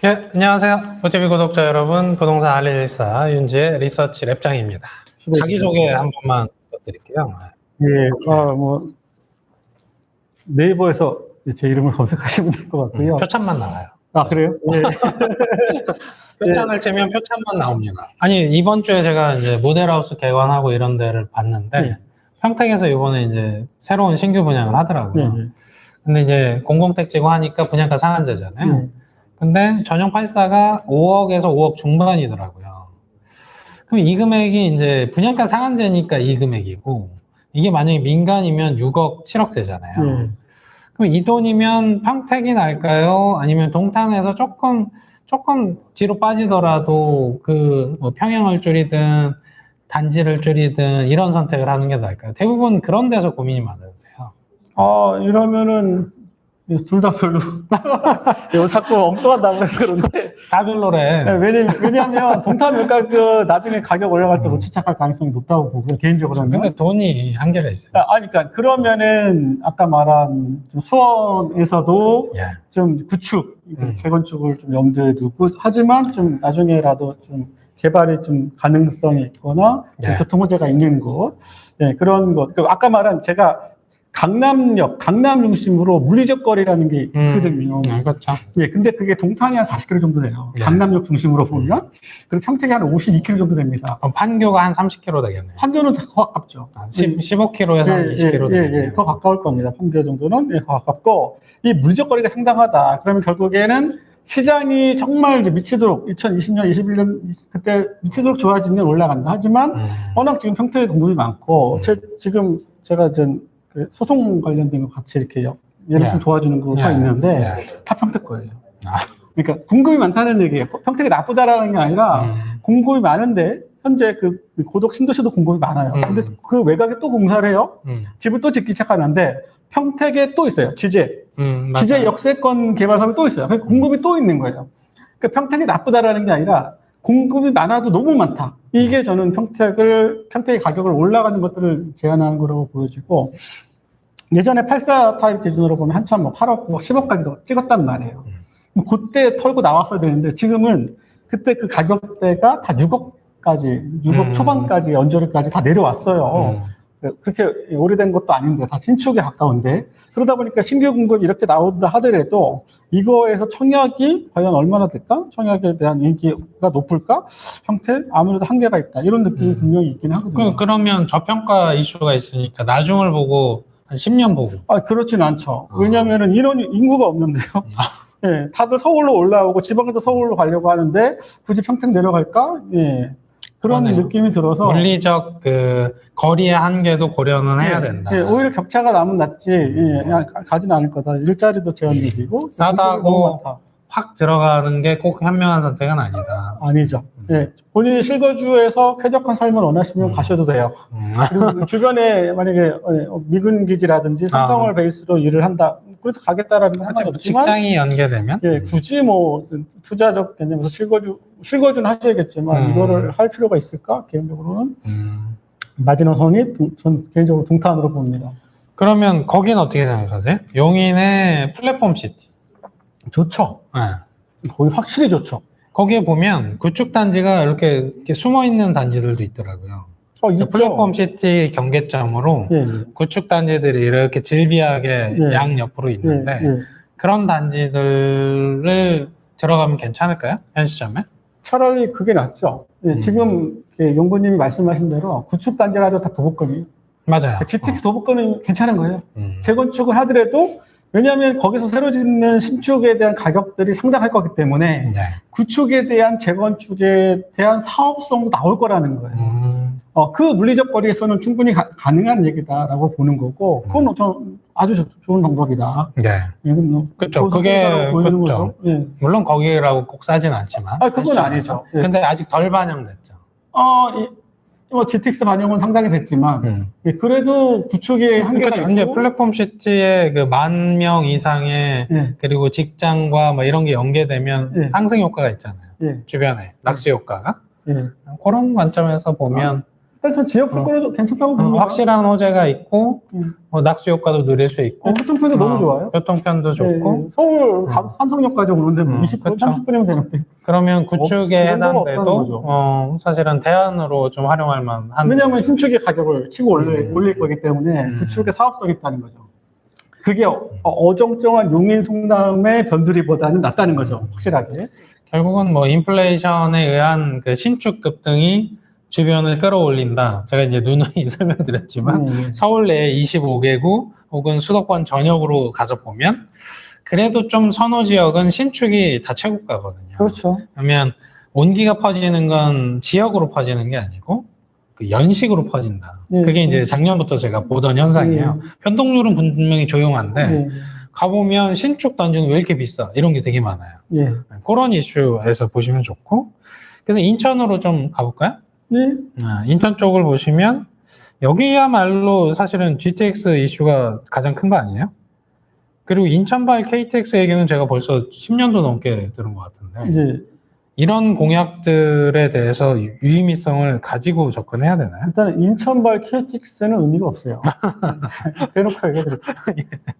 예, 안녕하세요. 보티비 구독자 여러분, 부동산 알리리사 윤지의 리서치 랩장입니다. 자기소개 한 번만 부탁드릴게요. 예, 네이버에서 제 이름을 검색하시면 될 것 같고요. 표창만 나와요. 아, 그래요? 예. 표창을 치면 표창만 나옵니다. 아니, 이번 주에 제가 이제 모델하우스 개관하고 이런 데를 봤는데, 네. 평택에서 이번에 이제 새로운 신규 분양을 하더라고요. 네. 근데 이제 공공택지고 하니까 분양가 상한제잖아요. 네. 근데 전용 84가 5억에서 5억 중반이더라고요. 그럼 이 금액이 이제 분양가 상한제니까 이 금액이고, 이게 만약에 민간이면 6억, 7억 되잖아요. 네. 그럼 이 돈이면 평택이 날까요? 아니면 동탄에서 조금 뒤로 빠지더라도 뭐 평형을 줄이든 단지를 줄이든 이런 선택을 하는 게 나을까요? 대부분 그런 데서 고민이 많으세요. 이러면은 둘 다 별로. 이거 자꾸 엉뚱하다고 해서 그런데. 다 별로래. 네, 왜냐하면 동탄 물가 나중에 가격 올라갈 때 못 추락할 가능성이 높다고 보고요, 개인적으로는. 근데 돈이 한계가 있어요. 그러니까 그러면은 아까 말한 좀 수원에서도 예. 좀 구축, 재건축을 좀 염두에 두고 하지만 좀 나중에라도 좀 개발이 좀 가능성이 있거나 좀 예. 교통 호재가 있는 곳, 그런 것. 아까 말한 제가 강남 중심으로 물리적 거리라는 게 있거든요. 그렇죠. 근데 그게 동탄이 한 40km 정도 돼요. 예. 강남역 중심으로 보면. 그리고 평택이 한 52km 정도 됩니다. 그럼 판교가 한 30km 되겠네요. 판교는 더 가깝죠. 15km에서 한 20km 되겠네요. 더 가까울 겁니다. 판교 정도는 더 가깝고, 이 물적 거리가 상당하다. 그러면 결국에는 시장이 정말 이제 미치도록 2020년, 21년 그때 미치도록 좋아지면 올라간다. 하지만 워낙 지금 평택에 공급이 많고, 지금 제가 그 소송 관련된 거 같이 이렇게 얘를 좀 도와주는 거가 있는데 다 평택 거예요. 그러니까 공급이 많다는 얘기예요. 평택이 나쁘다라는 게 아니라 공급이 많은데 현재 그 고덕 신도시도 공급이 많아요. 근데 그 외곽에 또 공사를 해요. 집을 또 짓기 시작하는데 평택에 또 있어요. 지제 역세권 개발 사업이 또 있어요. 그러니까 공급이 또 있는 거예요. 그러니까 평택이 나쁘다라는 게 아니라 공급이 많아도 너무 많다. 이게 저는 평택의 가격을 올라가는 것들을 제한하는 거라고 보여지고, 예전에 84 타입 기준으로 보면 한참 8억, 9억, 10억까지도 찍었단 말이에요. 그때 털고 나왔어야 되는데 지금은 그때 그 가격대가 다 6억 초반까지 연저리까지 다 내려왔어요. 그렇게 오래된 것도 아닌데 다 신축에 가까운데, 그러다 보니까 신규 공급이 이렇게 나온다 하더라도 이거에서 청약이 과연 얼마나 될까? 청약에 대한 인기가 높을까? 평택 아무래도 한계가 있다. 이런 느낌이 분명히 있긴 하거든요. 그러면 저평가 이슈가 있으니까 나중을 보고 한 10년 보고. 그렇진 않죠. 왜냐하면 인구가 없는데요. 다들 서울로 올라오고 지방에도 서울로 가려고 하는데 굳이 평택 내려갈까? 그런 느낌이 들어서 물리적 그 거리의 한계도 고려는 해야 된다. 오히려 격차가 나면 낫지. 그냥 가지는 않을 거다. 일자리도 제한적이고 싸다고 확 들어가는 게 꼭 현명한 선택은 아니다. 아니죠. 본인이 실거주에서 쾌적한 삶을 원하시면 가셔도 돼요. 그리고 주변에 만약에 미군 기지라든지 삼성을 베이스로 일을 한다. 그래서 가겠다라는 상관이 없지만 직장이 연계되면 굳이 투자적 개념에서 실거주는 하셔야겠지만 이거를 할 필요가 있을까? 개인적으로는 마지노선이 전 개인적으로 동탄으로 봅니다. 그러면 거기는 어떻게 생각하세요? 용인의 플랫폼 시티 좋죠. 거기 확실히 좋죠. 거기에 보면 구축단지가 이렇게 숨어있는 단지들도 있더라고요. 플랫폼 시티 경계점으로 구축단지들이 이렇게 질비하게 양옆으로 있는데 그런 단지들을 들어가면 괜찮을까요? 현 시점에? 차라리 그게 낫죠. 지금 용구님이 말씀하신 대로 구축단지라도 다 도보권이에요. 맞아요. GTX 도보권은 괜찮은 거예요. 재건축을 하더라도, 왜냐하면 거기서 새로 짓는 신축에 대한 가격들이 상당할 거기 때문에 구축에 대한 재건축에 대한 사업성도 나올 거라는 거예요. 그 물리적 거리에서는 충분히 가능한 얘기다라고 보는 거고, 그건 좀 아주 좋은 방법이다. 그렇죠. 그게 그렇죠. 물론 거기라고 꼭 싸진 않지만. 그건 아니죠. 근데 아직 덜 반영됐죠. GTX 반영은 상당히 됐지만, 그래도 구축의 한계가 있고. 이제 플랫폼 시티에 그 10,000명 이상의 그리고 직장과 뭐 이런 게 연계되면 상승 효과가 있잖아요. 주변에 낙수 효과가. 그런 관점에서 보면 일단 지역 수도로 괜찮다고 봅니다. 확실한 호재가 있고 낙수 효과도 누릴 수 있고 교통편도 너무 좋아요. 교통편도 좋고 서울 삼성역까지 오는데 20분, 그쵸. 30분이면 되는데. 그러면 구축에 그 정도가 없다는 해당돼도 사실은 대안으로 좀 활용할 만한 왜냐하면 신축의 가격을 치고 올릴 거기 때문에 구축의 사업성이 있다는 거죠. 그게 어정쩡한 용인 송담의 변두리보다는 낫다는 거죠. 확실하게. 결국은 뭐 인플레이션에 의한 그 신축 급등이 주변을 끌어올린다. 제가 이제 누누이 설명드렸지만 서울 내에 25개구 혹은 수도권 전역으로 가서 보면 그래도 좀 선호 지역은 신축이 다 최고가거든요. 그렇죠. 그러면 온기가 퍼지는 건 지역으로 퍼지는 게 아니고 그 연식으로 퍼진다. 그게 이제 작년부터 제가 보던 현상이에요. 변동률은 분명히 조용한데 가보면 신축 단지는 왜 이렇게 비싸? 이런 게 되게 많아요. 그런 이슈에서 보시면 좋고 그래서 인천으로 좀 가볼까요? 인천 쪽을 보시면 여기야말로 사실은 GTX 이슈가 가장 큰 거 아니에요? 그리고 인천발 KTX 얘기는 제가 벌써 10년도 넘게 들은 것 같은데 이런 공약들에 대해서 유의미성을 가지고 접근해야 되나요? 일단 인천발 KTX는 의미가 없어요. 대놓고 얘기해드릴게요.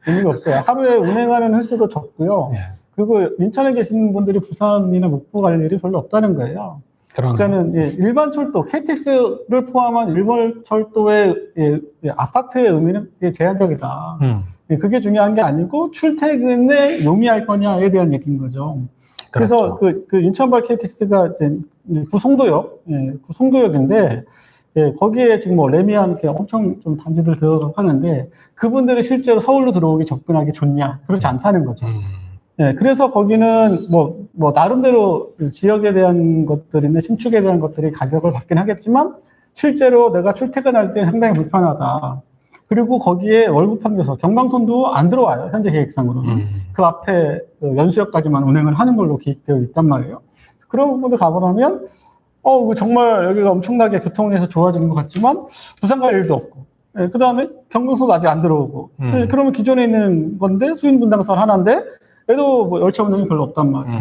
의미가 없어요. 하루에 운행하는 횟수도 적고요. 그리고 인천에 계시는 분들이 부산이나 목포 갈 일이 별로 없다는 거예요. 그러니까는 일반 철도, KTX를 포함한 일반 철도의 아파트의 의미는 제한적이다. 그게 중요한 게 아니고 출퇴근에 용이할 거냐에 대한 얘기인 거죠. 그래서 그 인천발 KTX가 이제 구송도역인데 거기에 지금 뭐 레미안 이렇게 엄청 좀 단지들 들어가고 하는데 그분들이 실제로 서울로 들어오기 접근하기 좋냐? 그렇지 않다는 거죠. 그래서 거기는 뭐 나름대로 지역에 대한 것들인데 신축에 대한 것들이 가격을 받긴 하겠지만 실제로 내가 출퇴근할 때 상당히 불편하다. 그리고 거기에 월급판교서 경강선도 안 들어와요. 현재 계획상으로는. 그 앞에 연수역까지만 운행을 하는 걸로 기획되어 있단 말이에요. 그런 부분들 가보면 정말 여기가 엄청나게 교통에서 좋아지는 것 같지만 부산 갈 일도 없고 그 다음에 경강선도 아직 안 들어오고 그러면 기존에 있는 건데 수인분당선 하나인데 얘도 뭐 열차 운행이 별로 없단 말이에요.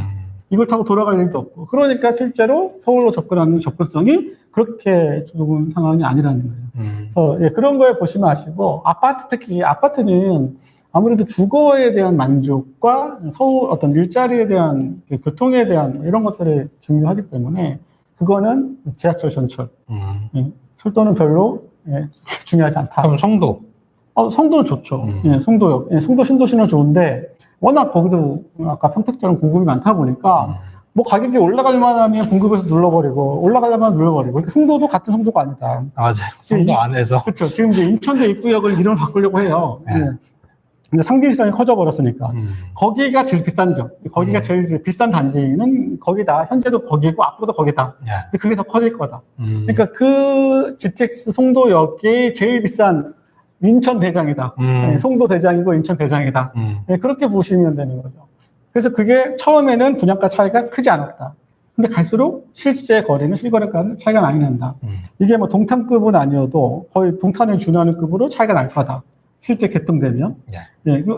이걸 타고 돌아갈 일도 없고 그러니까 실제로 서울로 접근하는 접근성이 그렇게 좋은 상황이 아니라는 거예요. 그래서 그런 거에 보시면 아시고 특히 아파트는 아무래도 주거에 대한 만족과 서울 어떤 일자리에 대한 교통에 대한 이런 것들이 중요하기 때문에 그거는 지하철 전철 철도는 별로 중요하지 않다. 그럼 송도? 송도는 좋죠. 송도역, 송도 신도시는 좋은데 워낙 거기도 아까 평택처럼 공급이 많다 보니까 뭐 가격이 올라갈 만하면 공급에서 눌러버리고 올라가려면 눌러버리고 그러니까 송도도 같은 송도가 아니다. 맞아요. 송도 안에서. 그렇죠. 지금 이제 인천대 입구역을 이름을 바꾸려고 해요. 근데 상비일상이 커져버렸으니까 거기가 제일 비싼죠. 거기가 제일 비싼 단지는 거기다. 현재도 거기고 앞으로도 거기다. 근데 그게 더 커질 거다. 그러니까 그 GTX 송도역이 제일 비싼 인천 대장이다. 송도 대장이고 인천 대장이다. 그렇게 보시면 되는 거죠. 그래서 그게 처음에는 분양가 차이가 크지 않았다. 근데 갈수록 실제 거래는 실거래가는 차이가 많이 난다. 이게 뭐 동탄급은 아니어도 거의 동탄을 준하는 급으로 차이가 날 거다. 실제 개통되면.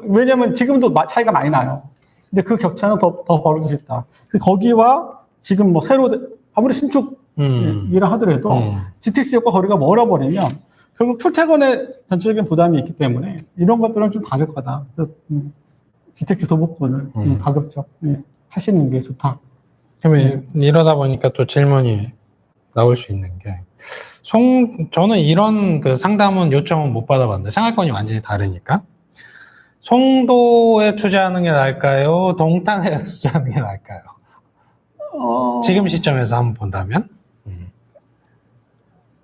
왜냐면 지금도 차이가 많이 나요. 근데 그 격차는 더 벌어질 수 있다. 거기와 지금 뭐 새로 아무리 신축이라 하더라도 GTX역과 거리가 멀어버리면 결국 출퇴근에 전체적인 부담이 있기 때문에 이런 것들은 좀 다를 거다. GTX 도보권을 가급적 하시는 게 좋다. 그러면 이러다 보니까 또 질문이 나올 수 있는 게 저는 이런 그 상담은 요청은 못 받아봤는데 생활권이 완전히 다르니까 송도에 투자하는 게 나을까요? 동탄에 투자하는 게 나을까요? 지금 시점에서 한번 본다면?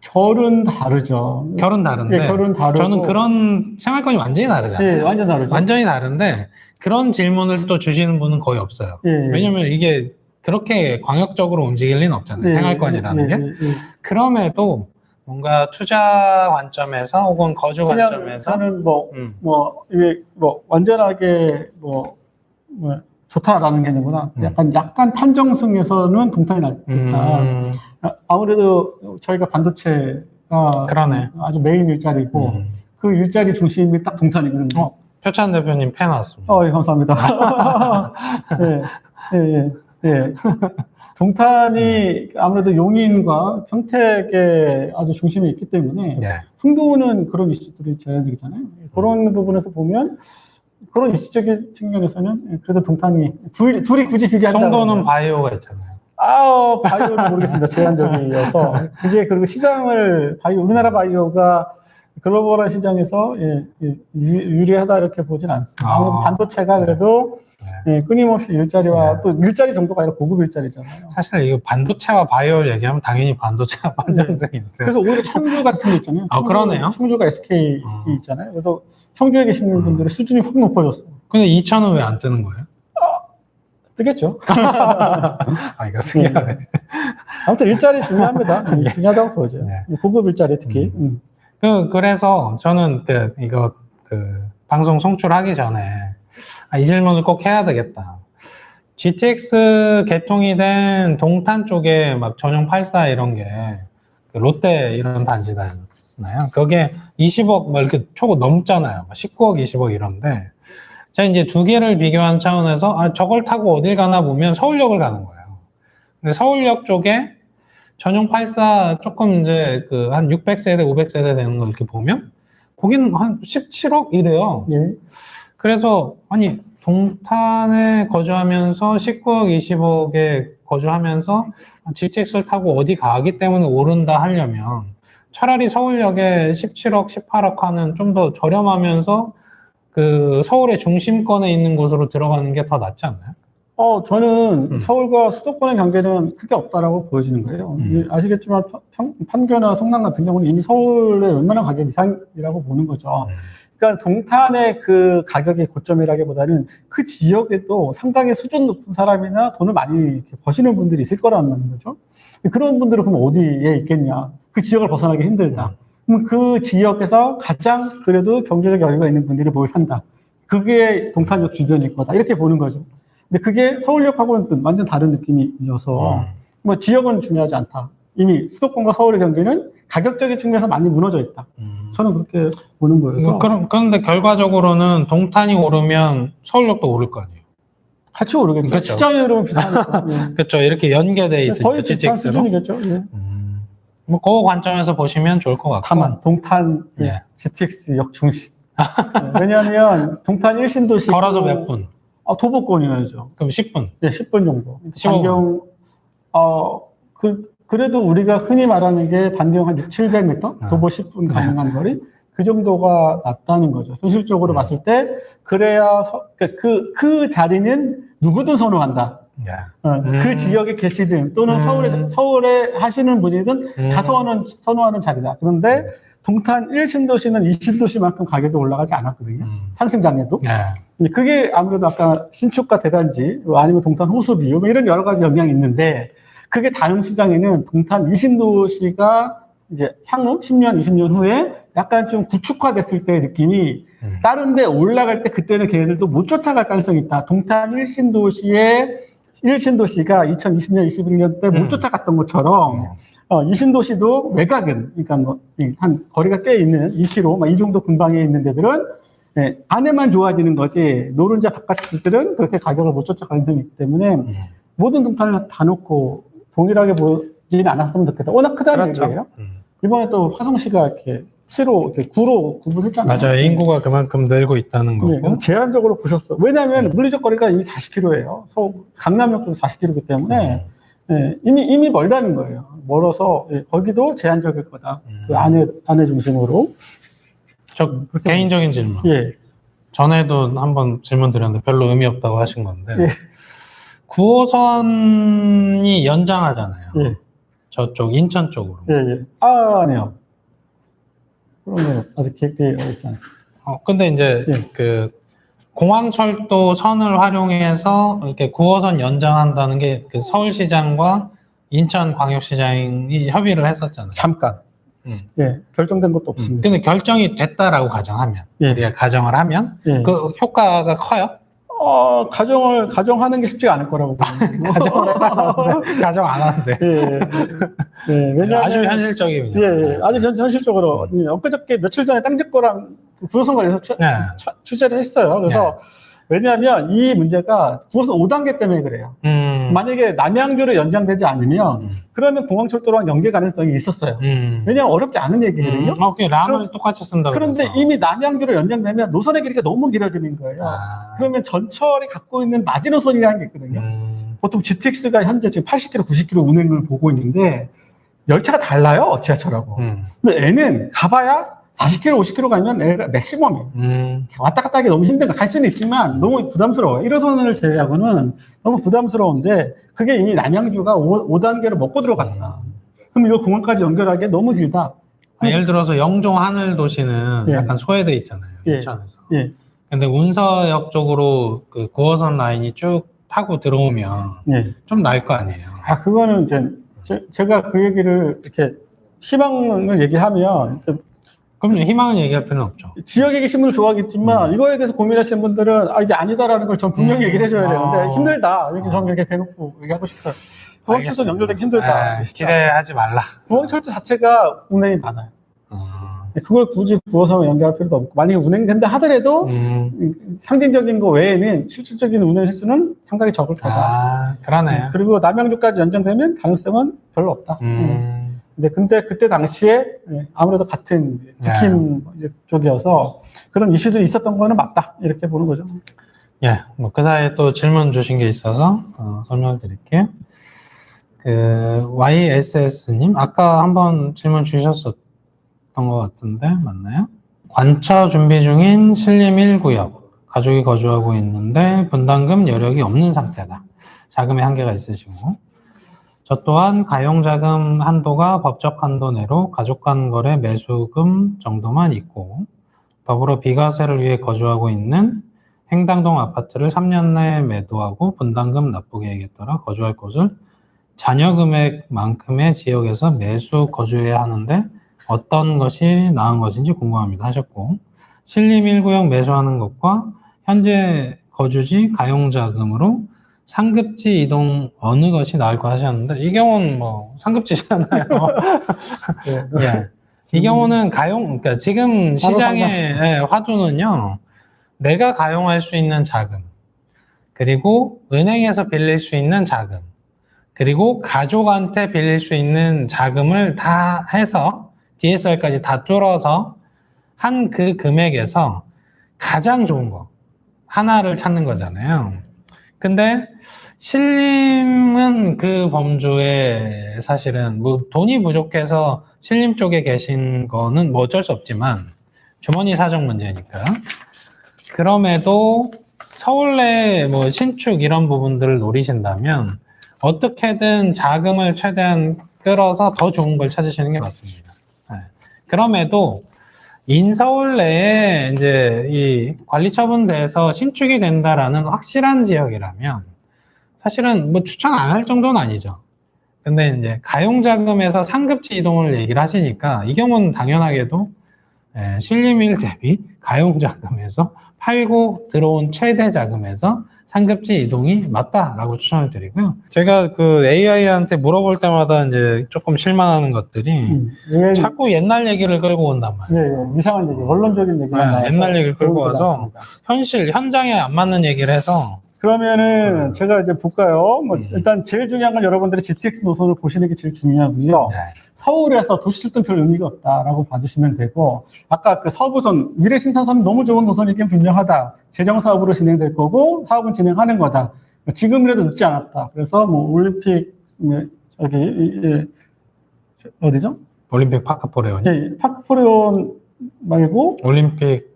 결은 다르죠. 결은 다른데 결은 다르고 저는 그런 생활권이 완전히 다르잖아요. 완전 다르죠. 완전히 다른데 그런 질문을 또 주시는 분은 거의 없어요. 왜냐면 이게 그렇게 광역적으로 움직일 리는 없잖아요. 생활권이라는 게. 그럼에도 뭔가 투자 관점에서 혹은 거주 관점에서 저는 이게 완전하게 좋다라는 개념보다 약간 판정성에서는 동탄이 낫다. 아무래도 저희가 반도체가 그러네. 아주 메인 일자리고 그 일자리 중심이 딱 동탄이거든요. 표찬 대표님 팬 왔습니다. 감사합니다. 예. 동탄이 아무래도 용인과 평택에 아주 중심에 있기 때문에 네. 송도는 그런 이슈들이 제한적이잖아요. 그런 부분에서 보면 그런 이슈적인 측면에서는 그래도 동탄이 둘이 굳이 비교한다면 송도는 바이오가 있잖아요. 바이오는 모르겠습니다. 제한적이어서 그게 그리고 시장을 우리나라 바이오가 글로벌한 시장에서 유리하다 이렇게 보진 않습니다. 아무래도 반도체가 그래도 끊임없이 일자리와 또 일자리 정도가 아니라 고급 일자리잖아요. 사실 이거 반도체와 바이오 얘기하면 당연히 반도체와 반전성이 있어요. 그래서 오히려 청주 같은 게 있잖아요. 그러네요. 청주가 SK 있잖아요. 그래서 청주에 계시는 분들의 수준이 확 높아졌어요. 근데 2,000은 왜 안 뜨는 거예요? 뜨겠죠. 이거 특이하네. 아무튼 일자리 중요합니다. 중요하다고 보여져요. 고급 일자리 특히. 그래서 저는 이거 방송 송출하기 전에 이 질문을 꼭 해야 되겠다. GTX 개통이 된 동탄 쪽에 막 전용 84 이런 게 롯데 이런 단지잖아요. 그게 20억 뭐 이렇게 초고 넘잖아요. 19억, 20억 이런데 제가 이제 두 개를 비교한 차원에서 저걸 타고 어딜 가나 보면 서울역을 가는 거예요. 근데 서울역 쪽에 전용 84 조금 이제 한 600세대, 500세대 되는 거 이렇게 보면 거긴 한 17억 이래요. 예. 그래서 동탄에 거주하면서 19억, 20억에 거주하면서 GTX를 타고 어디 가기 때문에 오른다 하려면 차라리 서울역에 17억, 18억 하는 좀 더 저렴하면서 서울의 중심권에 있는 곳으로 들어가는 게 더 낫지 않나요? 저는 서울과 수도권의 관계는 크게 없다라고 보여지는 거예요. 아시겠지만 판교나 성남 같은 경우는 이미 서울의 웬만한 가격 이상이라고 보는 거죠. 그러니까 동탄의 그 가격의 고점이라기보다는 그 지역에도 상당히 수준 높은 사람이나 돈을 많이 이렇게 버시는 분들이 있을 거라는 거죠. 그런 분들은 그럼 어디에 있겠냐? 그 지역을 벗어나기 힘들다. 그럼 그 지역에서 가장 그래도 경제적 여유가 있는 분들이 뭘 산다. 그게 동탄역 주변일 거다. 이렇게 보는 거죠. 근데 그게 서울역하고는 완전 다른 느낌이어서 뭐 지역은 중요하지 않다. 이미 수도권과 서울의 경계는 가격적인 측면에서 많이 무너져 있다. 저는 그렇게 보는 거여서. 그런데 결과적으로는 동탄이 오르면 서울역도 오를 거 아니에요? 같이 오르겠죠. 그렇죠. 시장이 오르면 비싸니까. 그렇죠. 이렇게 연계돼 있으니까. 거의 비슷한 수준이겠죠. 예. 그 관점에서 보시면 좋을 것 같고. 다만 동탄 GTX역 중심. 왜냐하면 동탄 1신도시 걸어서 몇 분? 도보권이어야죠. 그럼 10분? 네, 10분 정도. 15분. 그래도 우리가 흔히 말하는 게 반경 한 6, 700m? 도보 10분 가능한 거리? 그 정도가 낫다는 거죠. 현실적으로 봤을 때, 그래야, 그 자리는 누구든 선호한다. 그 지역에 계시든, 또는 서울에 하시는 분이든 다 선호하는 자리다. 그런데, 동탄 1신도시는 2신도시만큼 가격이 올라가지 않았거든요. 상승장에도. 그게 아무래도 아까 신축과 대단지, 아니면 동탄 호수 비유, 뭐 이런 여러 가지 영향이 있는데, 그게 다음 시장에는 동탄 2신도시가 이제 향후 10년, 20년 후에 약간 좀 구축화됐을 때의 느낌이 다른 데 올라갈 때 그때는 걔네들도 못 쫓아갈 가능성이 있다. 동탄 1신도시가 2020년, 21년 때 못 쫓아갔던 것처럼 2신도시도 외곽은, 그러니까 한 거리가 꽤 있는 2km, 이 정도 근방에 있는 데들은 안에만 좋아지는 거지, 노른자 바깥들은 그렇게 가격을 못 쫓아갈 가능성이 있기 때문에 모든 동탄을 다 놓고 동일하게 보지는 않았으면 좋겠다. 워낙 크다는 얘기예요. 이번에 또 화성시가 이렇게 7호, 이렇게 9로 구분했잖아요. 맞아요. 인구가 그만큼 늘고 있다는 거고. 제한적으로 보셨어. 왜냐하면 물리적 거리가 이미 40km예요. 강남역도 40km이기 때문에 이미 멀다는 거예요. 멀어서 거기도 제한적일 거다. 그 안에 중심으로. 저 개인적인 질문. 전에도 한번 질문 드렸는데 별로 의미 없다고 하신 건데 9호선이 연장하잖아요. 저쪽 인천 쪽으로. 아니요. 그런 건 아직 계획되어 있지 않습니다. 근데 이제 공항철도 선을 활용해서 이렇게 9호선 연장한다는 게 서울시장과 인천광역시장이 협의를 했었잖아요. 잠깐. 결정된 것도 없습니다. 근데 결정이 됐다라고 가정하면, 우리가 가정을 하면 그 효과가 커요? 가정하는 게 쉽지가 않을 거라고 봅니다. 가정 안 하는데. 왜냐하면 아주 현실적입니다. 아주 현실적으로. 엊그저께 며칠 전에 땅집거랑 구호선 관련해서 취재를 했어요. 그래서 왜냐하면 이 문제가 9호선 5단계 때문에 그래요. 만약에 남양주로 연장되지 않으면 그러면 공항철도랑 연계 가능성이 있었어요. 왜냐하면 어렵지 않은 얘기거든요. 오케이, 람을 똑같이 쓴다. 그런데 그래서. 이미 남양주로 연장되면 노선의 길이가 너무 길어지는 거예요. 그러면 전철이 갖고 있는 마지노선이라는 게 있거든요. 보통 GTX가 현재 지금 80km, 90km 운행을 보고 있는데 열차가 달라요, 지하철하고. 근데 애는 가봐야 40km, 50km 가면 애가 맥시멈이에요. 왔다 갔다 하기 너무 힘든 거 갈 수는 있지만 너무 부담스러워요. 1호선을 제외하고는 너무 부담스러운데 그게 이미 남양주가 5단계로 먹고 들어갔다. 그럼 이거 공항까지 연결하기에 너무 길다. 예를 들어서 영종 하늘도시는 예. 약간 소외돼 있잖아요. 예. 인천에서. 예. 근데 운서역 쪽으로 그 9호선 라인이 쭉 타고 들어오면 예. 좀 나을 거 아니에요. 그거는 이제 제가 그 얘기를 이렇게 희망을 얘기하면 그럼 희망은 얘기할 필요는 없죠. 지역에 계신 분을 좋아하겠지만 이거에 대해서 고민하시는 분들은 이게 아니다라는 걸 전 분명히 얘기를 해줘야 되는데 힘들다. 이렇게 저는 이렇게 대놓고 얘기하고 싶어요. 공항철도 연결되기 힘들다. 기대하지 말라. 공항철도 자체가 운행이 많아요. 그걸 굳이 9호선으로 연결할 필요도 없고 만약에 운행된다 하더라도 상징적인 거 외에는 실질적인 운행 횟수는 상당히 적을 거다. 그러네요. 그리고 남양주까지 연장되면 가능성은 별로 없다. 근데 그때 당시에 아무래도 같은 국힘 쪽이어서 그런 이슈들이 있었던 거는 맞다 이렇게 보는 거죠. 예, 뭐 그 사이에 또 질문 주신 게 있어서 설명드릴게요. 그 YSS님 아까 한번 질문 주셨었던 것 같은데 맞나요? 관처 준비 중인 신림 1구역 가족이 거주하고 있는데 분담금 여력이 없는 상태다. 자금의 한계가 있으시고 저 또한 가용자금 한도가 법적 한도 내로 가족 간 거래 매수금 정도만 있고 더불어 비과세를 위해 거주하고 있는 행당동 아파트를 3년 내에 매도하고 분담금 납부 계획에 따라 거주할 곳을 자녀 금액만큼의 지역에서 매수 거주해야 하는데 어떤 것이 나은 것인지 궁금합니다 하셨고 신림 1구역 매수하는 것과 현재 거주지 가용자금으로 상급지 이동 어느 것이 나을 거 하셨는데 이 경우는 뭐 상급지잖아요. 예. 이 경우는 그러니까 지금 시장의 화두는요. 내가 가용할 수 있는 자금 그리고 은행에서 빌릴 수 있는 자금 그리고 가족한테 빌릴 수 있는 자금을 다 해서 DSR까지 다 줄어서 한 그 금액에서 가장 좋은 거 하나를 찾는 거잖아요. 근데 신림은 그 범주에 사실은 뭐 돈이 부족해서 신림 쪽에 계신 거는 뭐 어쩔 수 없지만 주머니 사정 문제니까 그럼에도 서울 내 뭐 신축 이런 부분들을 노리신다면 어떻게든 자금을 최대한 끌어서 더 좋은 걸 찾으시는 게 맞습니다. 네. 그럼에도 인서울 내에 이제 이 관리 처분돼서 신축이 된다라는 확실한 지역이라면 사실은 뭐 추천 안 할 정도는 아니죠. 근데 이제 가용자금에서 상급지 이동을 얘기를 하시니까 이 경우는 당연하게도 신림일 대비 가용자금에서 팔고 들어온 최대 자금에서 상급지 이동이 맞다라고 추천을 드리고요. 제가 그 AI한테 물어볼 때마다 이제 조금 실망하는 것들이 자꾸 옛날 얘기를 끌고 온단 말이에요. 이상한 얘기, 원론적인 얘기가 나와서 옛날 얘기를 끌고 와서 현장에 안 맞는 얘기를 해서 그러면은 제가 이제 볼까요? 뭐 일단 제일 중요한 건 여러분들이 GTX 노선을 보시는 게 제일 중요하고요. 서울에서 도시철도는 별 의미가 없다라고 봐주시면 되고 아까 그 서부선 미래신산선은 너무 좋은 노선이긴 분명하다. 재정사업으로 진행될 거고 사업은 진행하는 거다. 지금이라도 늦지 않았다. 그래서 뭐 올림픽 어디죠? 올림픽 파크포레온. 예, 파크포레온 말고 올림픽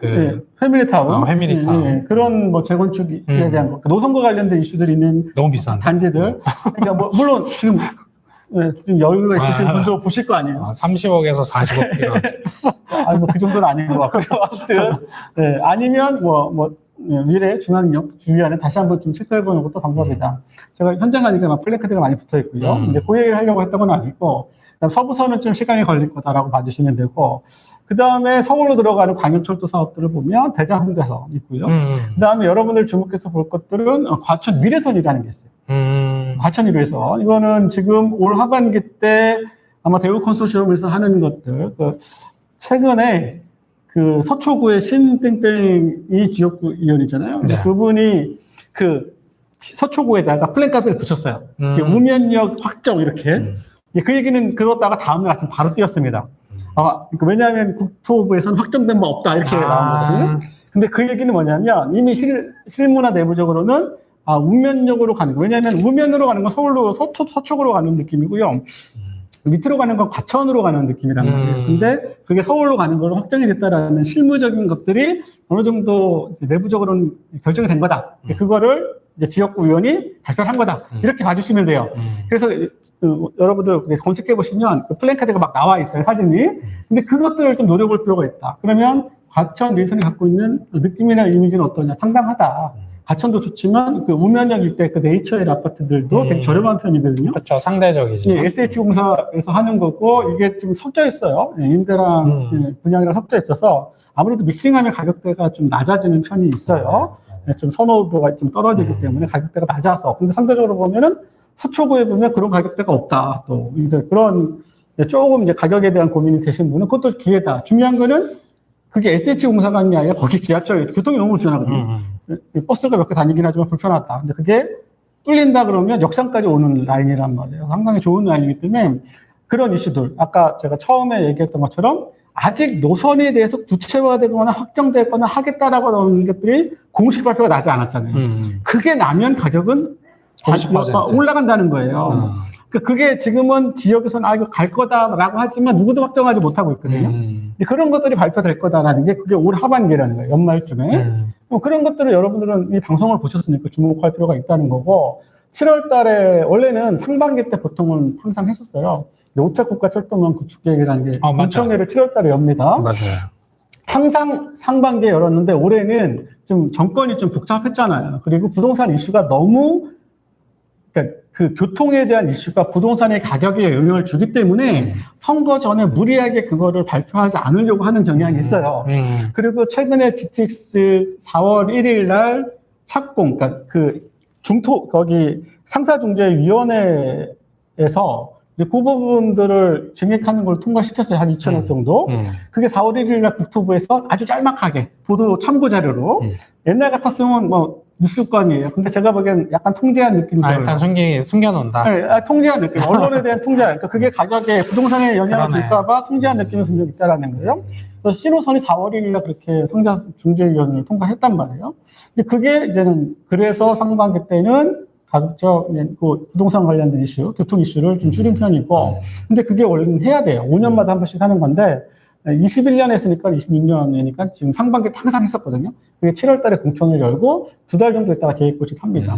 패밀리타운, 그런 뭐 재건축에 대한 거, 노선과 관련된 이슈들이 있는 너무 비싼 단지들. 그러니까 뭐 물론 지금 여유가 있으신 분도 보실 거 아니에요. 30억에서 40억 필요. 아니 뭐 그 정도는 아닌 것 같고요. 아무튼 아니면 미래 중앙역 주위안에 다시 한번 좀 체크해보는 것도 방법이다. 제가 현장 가니까 막 플래카드가 많이 붙어 있고요. 근데 그 얘기를 하려고 했던 건 아니고 서부선은 좀 시간이 걸릴 거다라고 봐주시면 되고 그 다음에 서울로 들어가는 광역철도 사업들을 보면 대장흥대선 있고요. 그 다음에 여러분들 주목해서 볼 것들은 과천 미래선이라는 게 있어요. 과천 미래선 이거는 지금 올 하반기 때 아마 대우 컨소시엄에서 하는 것들 최근에 그 서초구의 신땡땡이 지역구 의원이잖아요. 네. 그분이 그 서초구에다가 플랜카드를 붙였어요. 우면역 확정 이렇게. 그 얘기는 그러다가 다음날 아침 바로 뛰었습니다. 그러니까 왜냐하면 국토부에서는 확정된 바 없다 이렇게 나온 거거든요. 근데 그 얘기는 뭐냐면 이미 실무나 내부적으로는 우면역으로 가는 거. 왜냐하면 우면으로 가는 건 서울로 서쪽으로 가는 느낌이고요. 밑으로 가는 건 과천으로 가는 느낌이란 말이에요. 근데 그게 서울로 가는 걸로 확정이 됐다라는 실무적인 것들이 어느 정도 내부적으로는 결정이 된 거다. 그거를 이제 지역구 의원이 발표를 한 거다. 이렇게 봐주시면 돼요. 그래서 여러분들 검색해 보시면 그 플랜카드가 막 나와 있어요, 사진이. 근데 그것들을 좀 노려볼 필요가 있다. 그러면 과천 예선이 갖고 있는 느낌이나 이미지는 어떠냐? 상당하다. 과천도 좋지만 그 우면역 일대 그 네이처일 아파트들도 되게 저렴한 편이거든요. 그렇죠. 상대적이죠. 예, SH공사에서 하는 거고 이게 좀 섞여 있어요. 예, 임대랑 분양이랑 섞여 있어서 아무래도 믹싱하면 가격대가 좀 낮아지는 편이 있어요. 예, 좀 선호도가 좀 떨어지기 때문에 가격대가 낮아서. 근데 상대적으로 보면은 서초구에 보면 그런 가격대가 없다. 또 이제 그런 조금 이제 가격에 대한 고민이 되신 분은 그것도 기회다. 중요한 거는 그게 SH공사가 아닌 게 아니라 거기 지하철 교통이 너무 불편하거든요. 버스가 몇 개 다니긴 하지만 불편하다. 근데 그게 뚫린다 그러면 역삼까지 오는 라인이란 말이에요. 상당히 좋은 라인이기 때문에 그런 이슈들, 아까 제가 처음에 얘기했던 것처럼 아직 노선에 대해서 구체화되거나 확정되거나 하겠다라고 나오는 것들이 공식 발표가 나지 않았잖아요. 그게 나면 가격은 50% 올라간다는 거예요. 그게 지금은 지역에서는 이거 갈 거다라고 하지만 누구도 확정하지 못하고 있거든요. 근데 그런 것들이 발표될 거다라는 게 그게 올 하반기라는 거예요. 연말쯤에. 그런 것들을 여러분들은 이 방송을 보셨으니까 주목할 필요가 있다는 거고 7월 달에 원래는 상반기 때 보통은 항상 했었어요. 5차 국가철도망 구축계획이라는 게 공청회를 7월 달에 엽니다. 맞아요. 항상 상반기에 열었는데 올해는 좀 정권이 좀 복잡했잖아요. 그리고 부동산 이슈가 너무 그러니까 그 교통에 대한 이슈가 부동산의 가격에 영향을 주기 때문에 선거 전에 무리하게 그거를 발표하지 않으려고 하는 경향이 있어요. 그리고 최근에 GTX 4월 1일 날 착공, 그러니까 그 거기 상사중재위원회에서 이제 그 부분들을 증액하는 걸 통과시켰어요. 한 2천억 정도. 그게 4월 1일 날 국토부에서 아주 짤막하게 보도 참고 자료로 옛날 같았으면 뭐 뉴스건이에요. 근데 제가 보기엔 약간 통제한 느낌이 들어요. 일단 숨겨놓는다. 네, 통제한 느낌. 언론에 대한 통제. 그러니까 그게 가격에 부동산에 영향을 줄까봐 통제한 느낌이 분명히 있다라는 거예요. 그래서 신호선이 4월 1일날 그렇게 상자중재위원회를 통과했단 말이에요. 근데 그게 이제는 그래서 상반기 때는 가급적 그 부동산 관련된 이슈, 교통 이슈를 좀 줄인 편이고, 근데 그게 원래는 해야 돼요. 5년마다 한 번씩 하는 건데, 21년 했으니까 26년이니까 지금 상반기에 항상 했었거든요. 그게 7월 달에 공청회를 열고 2달 정도 있다가 계획고시 합니다.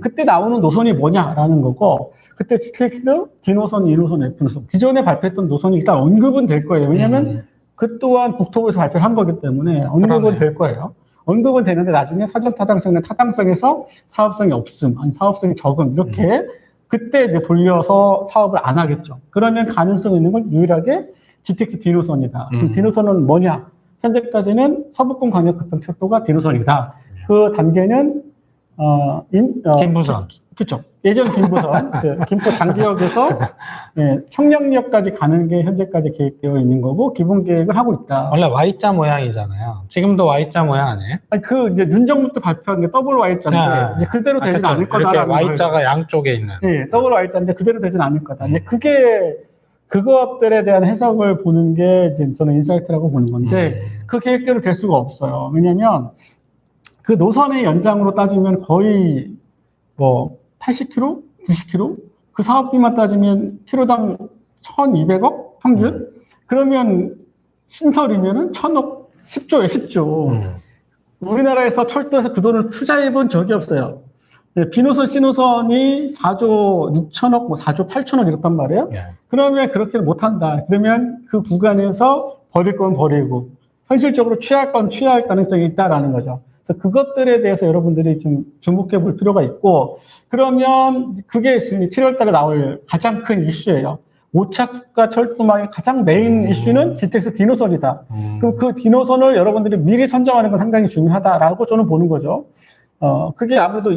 그때 나오는 노선이 뭐냐라는 거고, 그때 GTX, D노선, E노선, F노선, 기존에 발표했던 노선이 일단 언급은 될 거예요. 왜냐하면 그 또한 국토부에서 발표를 한 거기 때문에 언급은 될 거예요. 언급은 되는데 나중에 사전 타당성이나 타당성에서 사업성이 없음, 아니 사업성이 적음, 이렇게 그때 이제 돌려서 사업을 안 하겠죠. 그러면 가능성이 있는 건 유일하게 GTX D노선이다. 그럼 D노선은 뭐냐? 현재까지는 서북권 광역급행철도가 D노선이다. 그 단계는 김부선. 그렇죠. 예전 김부선, 김포 장기역에서 청량리역까지 가는 게 현재까지 계획되어 있는 거고 기본 계획을 하고 있다. 원래 Y자 모양이잖아요. 지금도 Y자 모양 아니에요? 아니, 이제 윤정부 때 발표한 게 더블 Y자인데 이제 그대로 되진 않을 거다. 이렇게 Y자가 양쪽에 있는. 네, 더블 Y자인데 그대로 되진 않을 거다. 이제 그것들에 대한 해석을 보는 게 이제 저는 인사이트라고 보는 건데 그 계획대로 될 수가 없어요. 왜냐하면 그 노선의 연장으로 따지면 거의 뭐 80km, 90km 그 사업비만 따지면 키로당 1,200억 평균. 그러면 신설이면은 1,000억, 10조에 10조. 우리나라에서 철도에서 그 돈을 투자해 본 적이 없어요. B노선, C노선이 4조 6천억, 뭐 4조 8천억 이렇단 말이에요. 그러면 그렇게는 못한다. 그러면 그 구간에서 버릴 건 버리고, 현실적으로 취할 건 취할 가능성이 있다라는 거죠. 그래서 그것들에 대해서 여러분들이 좀 주목해 볼 필요가 있고, 그러면 그게 7월 달에 나올 가장 큰 이슈예요. 5차 국가 철도망의 가장 메인 이슈는 GTX D노선이다. 그럼 그 D노선을 여러분들이 미리 선정하는 건 상당히 중요하다라고 저는 보는 거죠. 그게 아무래도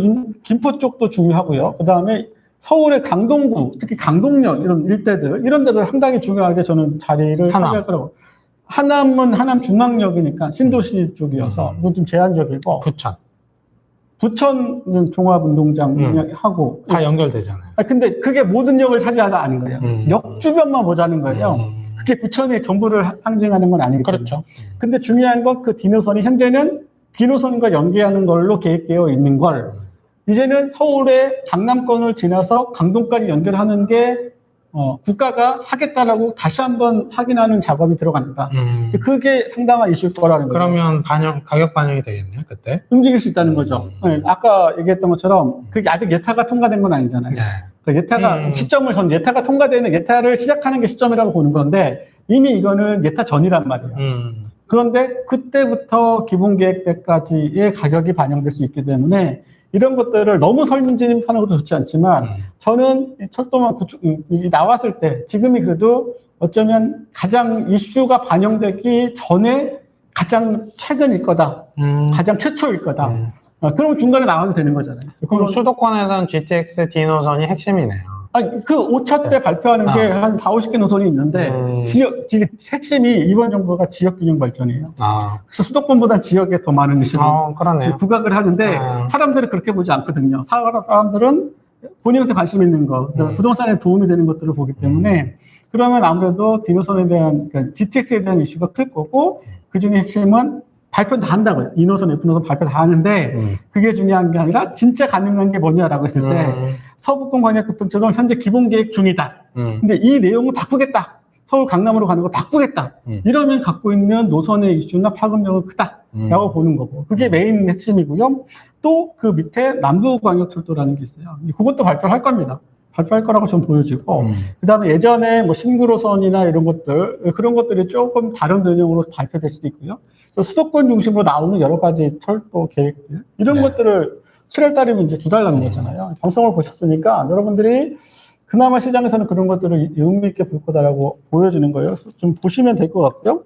김포 쪽도 중요하고요. 그 다음에 서울의 강동구, 특히 강동역 이런 일대들, 이런 데들 상당히 중요하게 저는 자리를 차지할 거라고. 하남은 하남 중앙역이니까 신도시 쪽이어서 이건 좀 제한적이고 부천 부천은 종합운동장 하고 다 연결되잖아요. 근데 그게 모든 역을 차지하다 아닌 거예요. 역 주변만 보자는 거예요. 음. 그게 부천의 전부를 상징하는 건 아니거든요. 그렇죠. 근데 중요한 건 그 D노선이 현재는 B노선과 연계하는 걸로 계획되어 있는 걸 이제는 서울의 강남권을 지나서 강동까지 연결하는 게 국가가 하겠다라고 다시 한번 확인하는 작업이 들어간다. 그게 상당한 이슈일 거라는 거죠. 그러면 가격 반영이 되겠네요, 그때. 움직일 수 있다는 거죠. 네, 아까 얘기했던 것처럼 그게 아직 예타가 통과된 건 아니잖아요. 네. 그 예타가 시점을 전 예타가 통과되는 예타를 시작하는 게 시점이라고 보는 건데 이미 이거는 예타 전이란 말이에요. 그런데 그때부터 기본계획 때까지의 가격이 반영될 수 있기 때문에 이런 것들을 너무 설문진입하는 것도 좋지 않지만 저는 철도망 구축이 나왔을 때 지금이 그래도 어쩌면 가장 이슈가 반영되기 전에 가장 최근일 거다. 가장 최초일 거다. 그럼 중간에 나와도 되는 거잖아요. 그럼 수도권에서는 GTX D노선이 핵심이네요. 아니, 그 5차 때 발표하는 게 한 4, 50개 노선이 있는데, 핵심이 이번 정부가 지역균형 발전이에요. 그래서 수도권보다 지역에 더 많은 이슈를 그러네요. 부각을 하는데, 사람들은 그렇게 보지 않거든요. 사람들은 본인한테 관심 있는 거, 부동산에 도움이 되는 것들을 보기 때문에, 그러면 아무래도 D노선에 대한, 그러니까 GTX에 대한 이슈가 클 거고, 그 중에 핵심은 발표 다 한다고요. E노선, F노선 발표 다 하는데, 그게 중요한 게 아니라, 진짜 가능한 게 뭐냐라고 했을 때, 서북권 광역급행처럼 현재 기본계획 중이다. 근데 이 내용을 바꾸겠다. 서울 강남으로 가는 걸 바꾸겠다. 이러면 갖고 있는 노선의 이슈나 파급력은 크다라고 보는 거고. 그게 메인 핵심이고요. 또 그 밑에 남부광역철도라는 게 있어요. 그것도 발표를 할 겁니다. 발표할 거라고 좀 보여지고. 그 다음에 예전에 뭐 신구로선이나 이런 것들, 그런 것들이 조금 다른 전형으로 발표될 수도 있고요. 그래서 수도권 중심으로 나오는 여러 가지 철도 계획들, 이런 것들을 7월 달이면 이제 2달 남은 거잖아요. 방송을 보셨으니까 여러분들이 그나마 시장에서는 그런 것들을 의미 있게 볼 거다라고 보여지는 거예요. 좀 보시면 될 것 같고요.